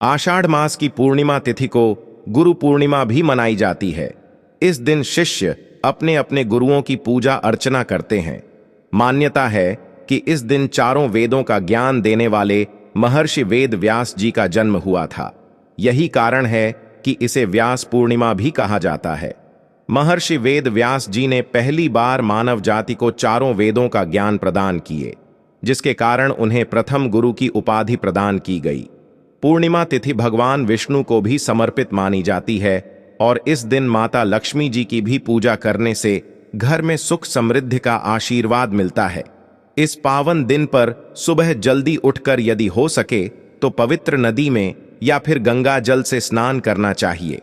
आषाढ़ मास की पूर्णिमा तिथि को गुरु पूर्णिमा भी मनाई जाती है। इस दिन शिष्य अपने अपने गुरुओं की पूजा अर्चना करते हैं। मान्यता है कि इस दिन चारों वेदों का ज्ञान देने वाले महर्षि वेद व्यास जी का जन्म हुआ था। यही कारण है कि इसे व्यास पूर्णिमा भी कहा जाता है। महर्षि वेद व्यास जी ने पहली बार मानव जाति को चारों वेदों का ज्ञान प्रदान किए, जिसके कारण उन्हें प्रथम गुरु की उपाधि प्रदान की गई। पूर्णिमा तिथि भगवान विष्णु को भी समर्पित मानी जाती है और इस दिन माता लक्ष्मी जी की भी पूजा करने से घर में सुख समृद्धि का आशीर्वाद मिलता है। इस पावन दिन पर सुबह जल्दी उठकर यदि हो सके तो पवित्र नदी में या फिर गंगा जल से स्नान करना चाहिए।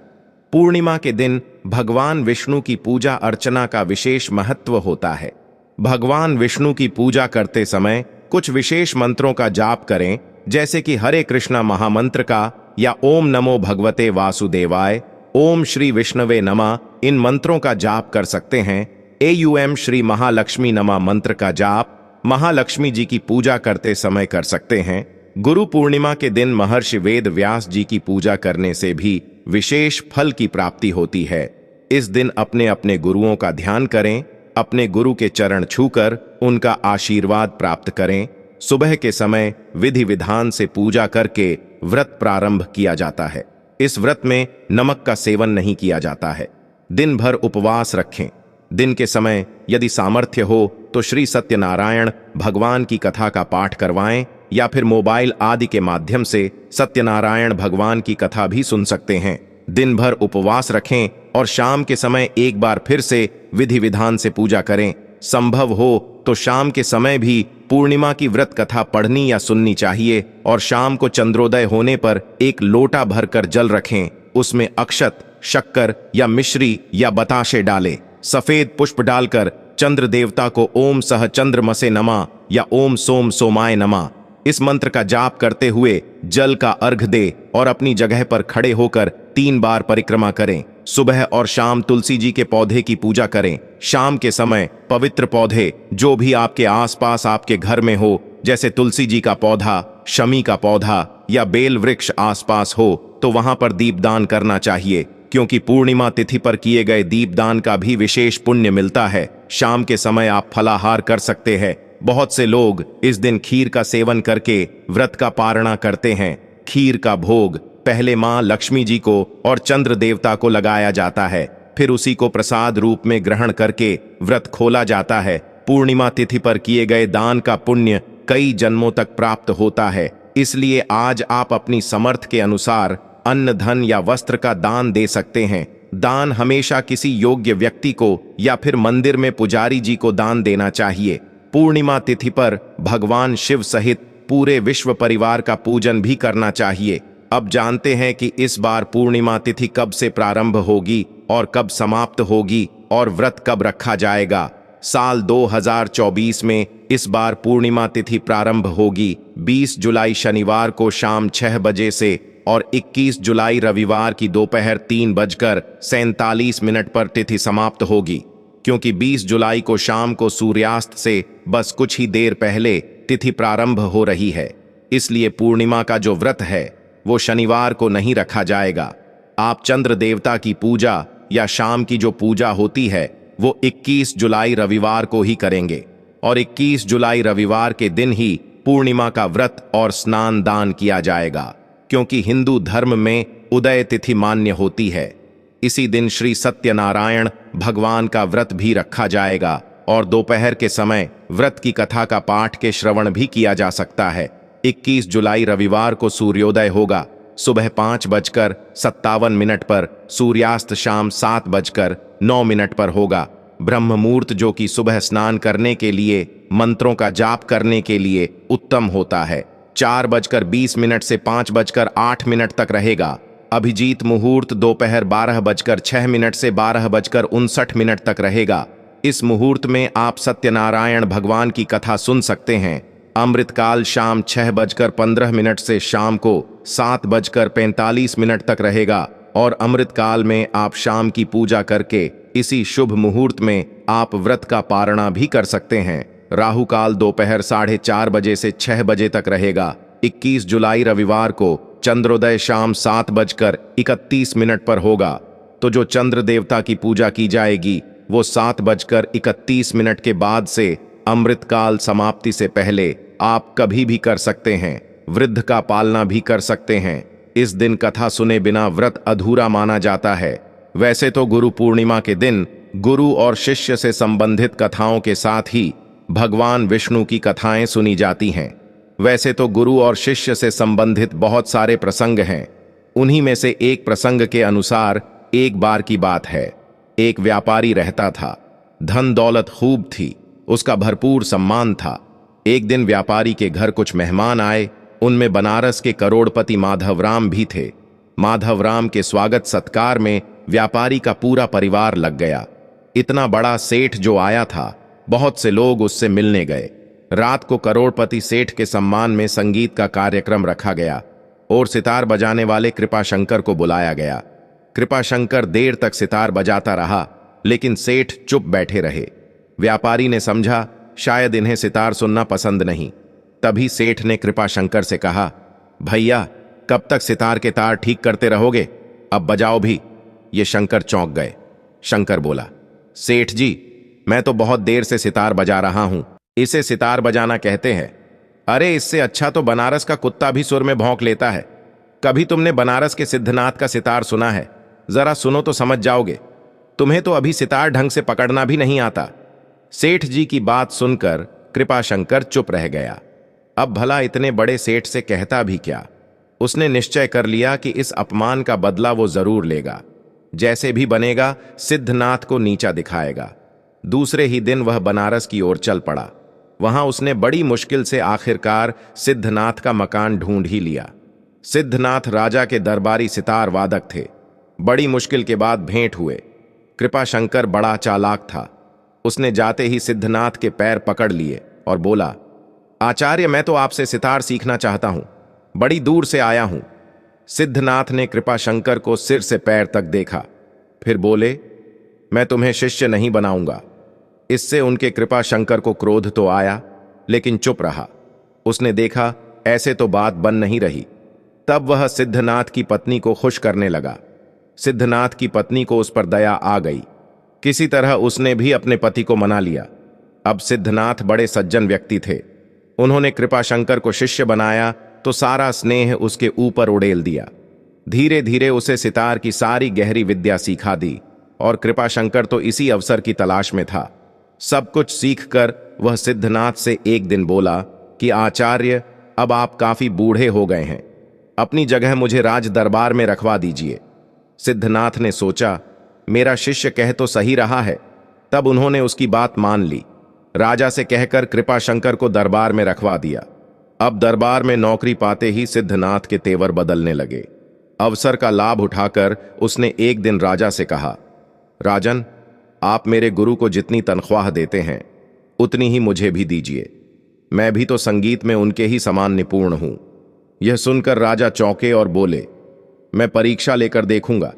पूर्णिमा के दिन भगवान विष्णु की पूजा अर्चना का विशेष महत्व होता है। भगवान विष्णु की पूजा करते समय कुछ विशेष मंत्रों का जाप करें, जैसे कि हरे कृष्णा महामंत्र का या ओम नमो भगवते वासुदेवाय, ओम श्री विष्णवे नमः इन मंत्रों का जाप कर सकते हैं। एयूएम श्री महालक्ष्मी नमः मंत्र का जाप महालक्ष्मी जी की पूजा करते समय कर सकते हैं। गुरु पूर्णिमा के दिन महर्षि वेद व्यास जी की पूजा करने से भी विशेष फल की प्राप्ति होती है। इस दिन अपने अपने गुरुओं का ध्यान करें, अपने गुरु के चरण छूकर उनका आशीर्वाद प्राप्त करें। सुबह के समय विधि विधान से पूजा करके व्रत प्रारंभ किया जाता है। इस व्रत में नमक का सेवन नहीं किया जाता है। दिन भर उपवास रखें। दिन के समय यदि सामर्थ्य हो तो श्री सत्यनारायण भगवान की कथा का पाठ करवाएं या फिर मोबाइल आदि के माध्यम से सत्यनारायण भगवान की कथा भी सुन सकते हैं। दिन भर उपवास रखें और शाम के समय एक बार फिर से विधि विधान से पूजा करें। संभव हो तो शाम के समय भी पूर्णिमा की व्रत कथा पढ़नी या सुननी चाहिए और शाम को चंद्रोदय होने पर एक लोटा भरकर जल रखें। उसमें अक्षत, शक्कर या मिश्री या बताशे डालें। सफेद पुष्प डालकर चंद्र देवता को ओम सह चंद्रमसे नमः या ओम सोम सोमाय नमः इस मंत्र का जाप करते हुए जल का अर्घ दे और अपनी जगह पर खड़े होकर 3 बार परिक्रमा करें। सुबह और शाम तुलसी जी के पौधे की पूजा करें। शाम के समय पवित्र पौधे जो भी आपके आसपास आपके घर में हो, जैसे तुलसी जी का पौधा, शमी का पौधा या बेल वृक्ष आसपास हो, तो वहां पर दीपदान करना चाहिए, क्योंकि पूर्णिमा तिथि पर किए गए दीपदान का भी विशेष पुण्य मिलता है। शाम के समय आप फलाहार कर सकते हैं। बहुत से लोग इस दिन खीर का सेवन करके व्रत का पारणा करते हैं। खीर का भोग पहले मां लक्ष्मी जी को और चंद्र देवता को लगाया जाता है, फिर उसी को प्रसाद रूप में ग्रहण करके व्रत खोला जाता है। पूर्णिमा तिथि पर किए गए दान का पुण्य कई जन्मों तक प्राप्त होता है। इसलिए आज आप अपनी समर्थ के अनुसार अन्न, धन या वस्त्र का दान दे सकते हैं। दान हमेशा किसी योग्य व्यक्ति को या फिर मंदिर में पुजारी जी को दान देना चाहिए। पूर्णिमा तिथि पर भगवान शिव सहित पूरे विश्व परिवार का पूजन भी करना चाहिए। अब जानते हैं कि इस बार पूर्णिमा तिथि कब से प्रारंभ होगी और कब समाप्त होगी और व्रत कब रखा जाएगा। साल 2024 में इस बार पूर्णिमा तिथि प्रारंभ होगी 20 जुलाई शनिवार को शाम 6 बजे से और 21 जुलाई रविवार की दोपहर 3:47 पर तिथि समाप्त होगी। क्योंकि 20 जुलाई को शाम को सूर्यास्त से बस कुछ ही देर पहले तिथि प्रारंभ हो रही है, इसलिए पूर्णिमा का जो व्रत है वो शनिवार को नहीं रखा जाएगा। आप चंद्र देवता की पूजा या शाम की जो पूजा होती है वो 21 जुलाई रविवार को ही करेंगे और 21 जुलाई रविवार के दिन ही पूर्णिमा का व्रत और स्नान दान किया जाएगा, क्योंकि हिंदू धर्म में उदय तिथि मान्य होती है। इसी दिन श्री सत्यनारायण भगवान का व्रत भी रखा जाएगा और दोपहर के समय व्रत की कथा का पाठ के श्रवण भी किया जा सकता है। 21 जुलाई रविवार को सूर्योदय होगा सुबह 5:57 पर, सूर्यास्त शाम 7:09 पर होगा। ब्रह्म मुहूर्त जो कि सुबह स्नान करने के लिए, मंत्रों का जाप करने के लिए उत्तम होता है, 4:20 से 5:08 तक रहेगा। अभिजीत मुहूर्त दोपहर 12:06 से 12:59 तक रहेगा। इस मुहूर्त में आप सत्यनारायण भगवान की कथा सुन सकते हैं। अमृतकाल शाम 6:15 से शाम को 7:45 तक रहेगा और अमृतकाल में आप शाम की पूजा करके इसी शुभ मुहूर्त में आप व्रत का पारणा भी कर सकते हैं। राहु काल दोपहर 4:30 बजे से 6 बजे तक रहेगा। 21 जुलाई रविवार को चंद्रोदय शाम 7:31 पर होगा, तो जो चंद्र देवता की पूजा की जाएगी वो 7:31 के बाद से अमृतकाल समाप्ति से पहले आप कभी भी कर सकते हैं। वृद्ध का पालना भी कर सकते हैं। इस दिन कथा सुने बिना व्रत अधूरा माना जाता है। वैसे तो गुरु पूर्णिमा के दिन गुरु और शिष्य से संबंधित कथाओं के साथ ही भगवान विष्णु की कथाएं सुनी जाती हैं। वैसे तो गुरु और शिष्य से संबंधित बहुत सारे प्रसंग हैं। उन्हीं में से एक प्रसंग के अनुसार एक बार की बात है। एक व्यापारी रहता था। धन दौलत खूब थी, उसका भरपूर सम्मान था। एक दिन व्यापारी के घर कुछ मेहमान आए। उनमें बनारस के करोड़पति माधवराम भी थे। माधवराम के स्वागत सत्कार में व्यापारी का पूरा परिवार लग गया। इतना बड़ा सेठ जो आया था, बहुत से लोग उससे मिलने गए। रात को करोड़पति सेठ के सम्मान में संगीत का कार्यक्रम रखा गया और सितार बजाने वाले कृपाशंकर को बुलाया गया। कृपाशंकर देर तक सितार बजाता रहा, लेकिन सेठ चुप बैठे रहे। व्यापारी ने समझा शायद इन्हें सितार सुनना पसंद नहीं। तभी सेठ ने कृपाशंकर से कहा, भैया कब तक सितार के तार ठीक करते रहोगे, अब बजाओ भी। ये शंकर चौंक गए। शंकर बोला, सेठ जी मैं तो बहुत देर से सितार बजा रहा हूं, इसे सितार बजाना कहते हैं। अरे इससे अच्छा तो बनारस का कुत्ता भी सुर में भौंक लेता है। कभी तुमने बनारस के सिद्धनाथ का सितार सुना है? जरा सुनो तो समझ जाओगे। तुम्हें तो अभी सितार ढंग से पकड़ना भी नहीं आता। सेठ जी की बात सुनकर कृपाशंकर चुप रह गया। अब भला इतने बड़े सेठ से कहता भी क्या। उसने निश्चय कर लिया कि इस अपमान का बदला वो जरूर लेगा। जैसे भी बनेगा सिद्धनाथ को नीचा दिखाएगा। दूसरे ही दिन वह बनारस की ओर चल पड़ा। वहां उसने बड़ी मुश्किल से आखिरकार सिद्धनाथ का मकान ढूंढ ही लिया। सिद्धनाथ राजा के दरबारी सितार वादक थे। बड़ी मुश्किल के बाद भेंट हुए। कृपाशंकर बड़ा चालाक था। उसने जाते ही सिद्धनाथ के पैर पकड़ लिए और बोला, आचार्य मैं तो आपसे सितार सीखना चाहता हूं, बड़ी दूर से आया हूं। सिद्धनाथ ने कृपाशंकर को सिर से पैर तक देखा, फिर बोले, मैं तुम्हें शिष्य नहीं बनाऊंगा। इससे उनके कृपाशंकर को क्रोध तो आया, लेकिन चुप रहा। उसने देखा ऐसे तो बात बन नहीं रही। तब वह सिद्धनाथ की पत्नी को खुश करने लगा। सिद्धनाथ की पत्नी को उस पर दया आ गई। किसी तरह उसने भी अपने पति को मना लिया। अब सिद्धनाथ बड़े सज्जन व्यक्ति थे। उन्होंने कृपाशंकर को शिष्य बनाया तो सारा स्नेह उसके ऊपर उड़ेल दिया। धीरे धीरे उसे सितार की सारी गहरी विद्या सिखा दी और कृपाशंकर तो इसी अवसर की तलाश में था। सब कुछ सीखकर वह सिद्धनाथ से एक दिन बोला कि आचार्य अब आप काफी बूढ़े हो गए हैं, अपनी जगह मुझे राज दरबार में रखवा दीजिए। सिद्धनाथ ने सोचा मेरा शिष्य कह तो सही रहा है। तब उन्होंने उसकी बात मान ली। राजा से कहकर कृपाशंकर को दरबार में रखवा दिया। अब दरबार में नौकरी पाते ही सिद्धनाथ के तेवर बदलने लगे। अवसर का लाभ उठाकर उसने एक दिन राजा से कहा, राजन आप मेरे गुरु को जितनी तनख्वाह देते हैं उतनी ही मुझे भी दीजिए। मैं भी तो संगीत में उनके ही समान निपुण हूं। यह सुनकर राजा चौंके और बोले, मैं परीक्षा लेकर देखूंगा।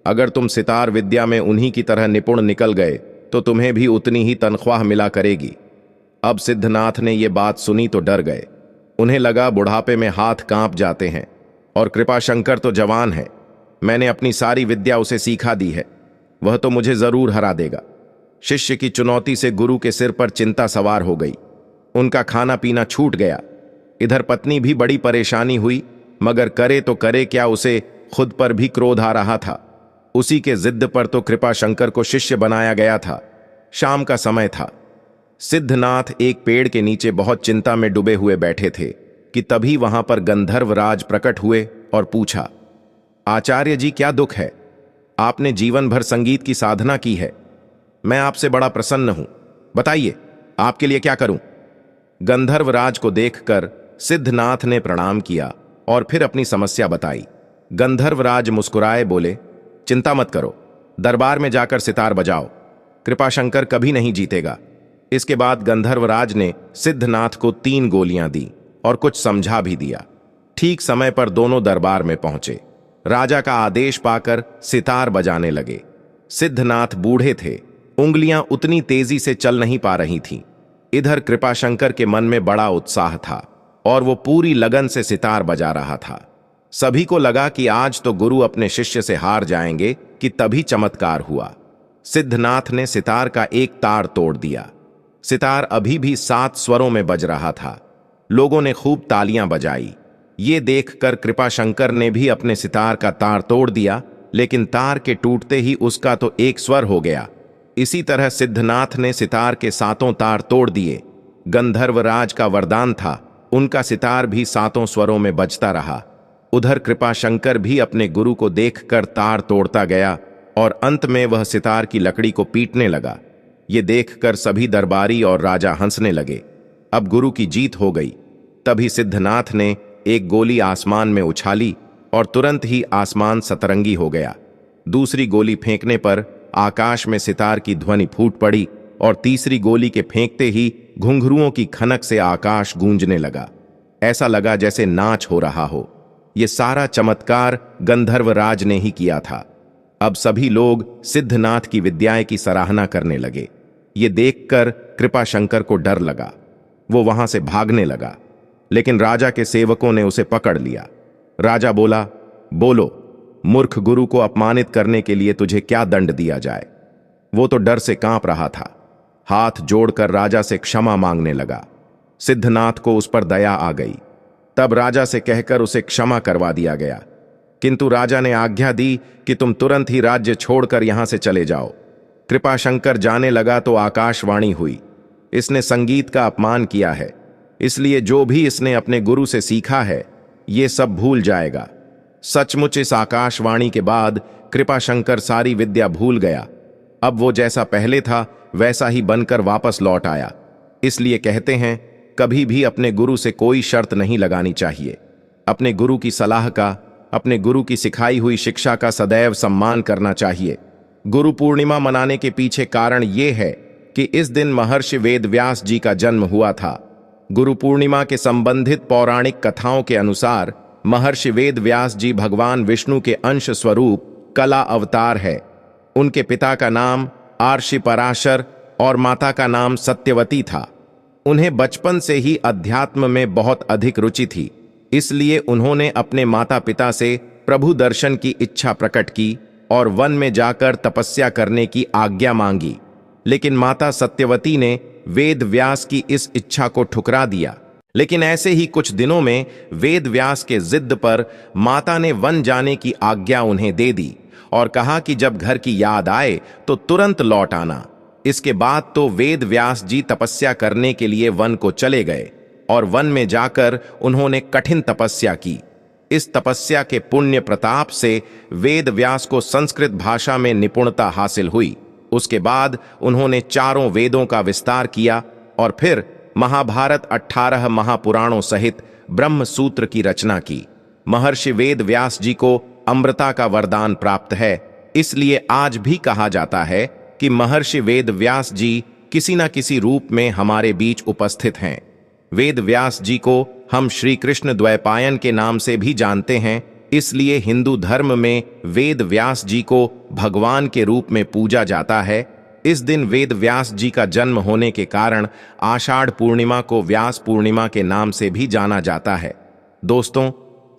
अगर तुम सितार विद्या में उन्हीं की तरह निपुण निकल गए तो तुम्हें भी उतनी ही तनख्वाह मिला करेगी। अब सिद्धनाथ ने यह बात सुनी तो डर गए। उन्हें लगा बुढ़ापे में हाथ कांप जाते हैं और कृपाशंकर तो जवान है। मैंने अपनी सारी विद्या उसे सिखा दी है, वह तो मुझे जरूर हरा देगा। शिष्य की चुनौती से गुरु के सिर पर चिंता सवार हो गई। उनका खाना पीना छूट गया। इधर पत्नी भी बड़ी परेशानी हुई, मगर करे तो करे क्या, उसे खुद पर भी क्रोध आ रहा था। उसी के जिद पर तो कृपाशंकर को शिष्य बनाया गया था। शाम का समय था। सिद्धनाथ एक पेड़ के नीचे बहुत चिंता में डूबे हुए बैठे थे कि तभी वहां पर गंधर्वराज प्रकट हुए और पूछा, आचार्य जी क्या दुख है? आपने जीवन भर संगीत की साधना की है। मैं आपसे बड़ा प्रसन्न हूं, बताइए आपके लिए क्या करूं? गंधर्वराज को देखकर सिद्धनाथ ने प्रणाम किया और फिर अपनी समस्या बताई। गंधर्वराज मुस्कुराए बोले, चिंता मत करो, दरबार में जाकर सितार बजाओ, कृपाशंकर कभी नहीं जीतेगा। इसके बाद गंधर्वराज ने सिद्धनाथ को 3 गोलियां दी और कुछ समझा भी दिया। ठीक समय पर दोनों दरबार में पहुंचे। राजा का आदेश पाकर सितार बजाने लगे। सिद्धनाथ बूढ़े थे, उंगलियां उतनी तेजी से चल नहीं पा रही थीं। इधर कृपाशंकर के मन में बड़ा उत्साह था। और वो पूरी लगन से सितार बजा रहा था। सभी को लगा कि आज तो गुरु अपने शिष्य से हार जाएंगे कि तभी चमत्कार हुआ। सिद्धनाथ ने सितार का एक तार तोड़ दिया। सितार अभी भी 7 स्वरों में बज रहा था। लोगों ने खूब तालियां बजाई। ये देखकर कृपाशंकर ने भी अपने सितार का तार तोड़ दिया, लेकिन तार के टूटते ही उसका तो एक स्वर हो गया। इसी तरह सिद्धनाथ ने सितार के 7 तार तोड़ दिए। गंधर्वराज का वरदान था, उनका सितार भी 7 स्वरों में बजता रहा। उधर कृपाशंकर भी अपने गुरु को देखकर तार तोड़ता गया और अंत में वह सितार की लकड़ी को पीटने लगा। ये देखकर सभी दरबारी और राजा हंसने लगे। अब गुरु की जीत हो गई। तभी सिद्धनाथ ने एक गोली आसमान में उछाली और तुरंत ही आसमान सतरंगी हो गया। दूसरी गोली फेंकने पर आकाश में सितार की ध्वनि फूट पड़ी और तीसरी गोली के फेंकते ही घुंघरुओं की खनक से आकाश गूंजने लगा। ऐसा लगा जैसे नाच हो रहा हो। ये सारा चमत्कार गंधर्वराज ने ही किया था। अब सभी लोग सिद्धनाथ की विद्याएं की सराहना करने लगे। ये देखकर कृपाशंकर को डर लगा। वो वहां से भागने लगा, लेकिन राजा के सेवकों ने उसे पकड़ लिया। राजा बोला, बोलो, मूर्ख गुरु को अपमानित करने के लिए तुझे क्या दंड दिया जाए। वो तो डर से कांप रहा था। हाथ जोड़कर राजा से क्षमा मांगने लगा। सिद्धनाथ को उस पर दया आ गई। तब राजा से कहकर उसे क्षमा करवा दिया गया, किंतु राजा ने आज्ञा दी कि तुम तुरंत ही राज्य छोड़कर यहां से चले जाओ। कृपाशंकर जाने लगा तो आकाशवाणी हुई, इसने संगीत का अपमान किया है, इसलिए जो भी इसने अपने गुरु से सीखा है ये सब भूल जाएगा। सचमुच इस आकाशवाणी के बाद कृपाशंकर सारी विद्या भूल गया। अब वो जैसा पहले था वैसा ही बनकर वापस लौट आया। इसलिए कहते हैं, कभी भी अपने गुरु से कोई शर्त नहीं लगानी चाहिए। अपने गुरु की सलाह का, अपने गुरु की सिखाई हुई शिक्षा का सदैव सम्मान करना चाहिए। गुरु पूर्णिमा मनाने के पीछे कारण ये है कि इस दिन महर्षि वेदव्यास जी का जन्म हुआ था। गुरु पूर्णिमा के संबंधित पौराणिक कथाओं के अनुसार महर्षि वेदव्यास जी भगवान विष्णु के अंश स्वरूप कला अवतार है। उनके पिता का नाम आर्षि पराशर और माता का नाम सत्यवती था। उन्हें बचपन से ही अध्यात्म में बहुत अधिक रुचि थी, इसलिए उन्होंने अपने माता पिता से प्रभु दर्शन की इच्छा प्रकट की और वन में जाकर तपस्या करने की आज्ञा मांगी। लेकिन माता सत्यवती ने वेद व्यास की इस इच्छा को ठुकरा दिया। लेकिन ऐसे ही कुछ दिनों में वेद व्यास के जिद पर माता ने वन जाने की आज्ञा उन्हें दे दी और कहा कि जब घर की याद आए तो तुरंत लौट आना। इसके बाद तो वेद व्यास जी तपस्या करने के लिए वन को चले गए और वन में जाकर उन्होंने कठिन तपस्या की। इस तपस्या के पुण्य प्रताप से वेद व्यास को संस्कृत भाषा में निपुणता हासिल हुई। उसके बाद उन्होंने 4 वेदों का विस्तार किया और फिर महाभारत 18 महापुराणों सहित ब्रह्म सूत्र की रचना की। महर्षि वेद व्यास जी को अमृता का वरदान प्राप्त है, इसलिए आज भी कहा जाता है कि महर्षि वेद व्यास जी किसी न किसी रूप में हमारे बीच उपस्थित हैं। वेद व्यास जी को हम श्री कृष्ण द्वैपायन के नाम से भी जानते हैं, इसलिए हिंदू धर्म में वेद व्यास जी को भगवान के रूप में पूजा जाता है। इस दिन वेद व्यास जी का जन्म होने के कारण आषाढ़ पूर्णिमा को व्यास पूर्णिमा के नाम से भी जाना जाता है। दोस्तों,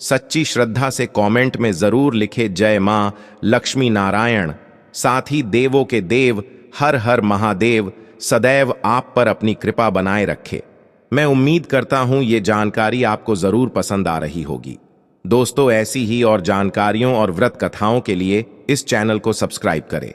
सच्ची श्रद्धा से कमेंट में जरूर लिखे जय मां लक्ष्मी नारायण। साथ ही देवों के देव हर हर महादेव सदैव आप पर अपनी कृपा बनाए रखे। मैं उम्मीद करता हूं ये जानकारी आपको जरूर पसंद आ रही होगी। दोस्तों, ऐसी ही और जानकारियों और व्रत कथाओं के लिए इस चैनल को सब्सक्राइब करें।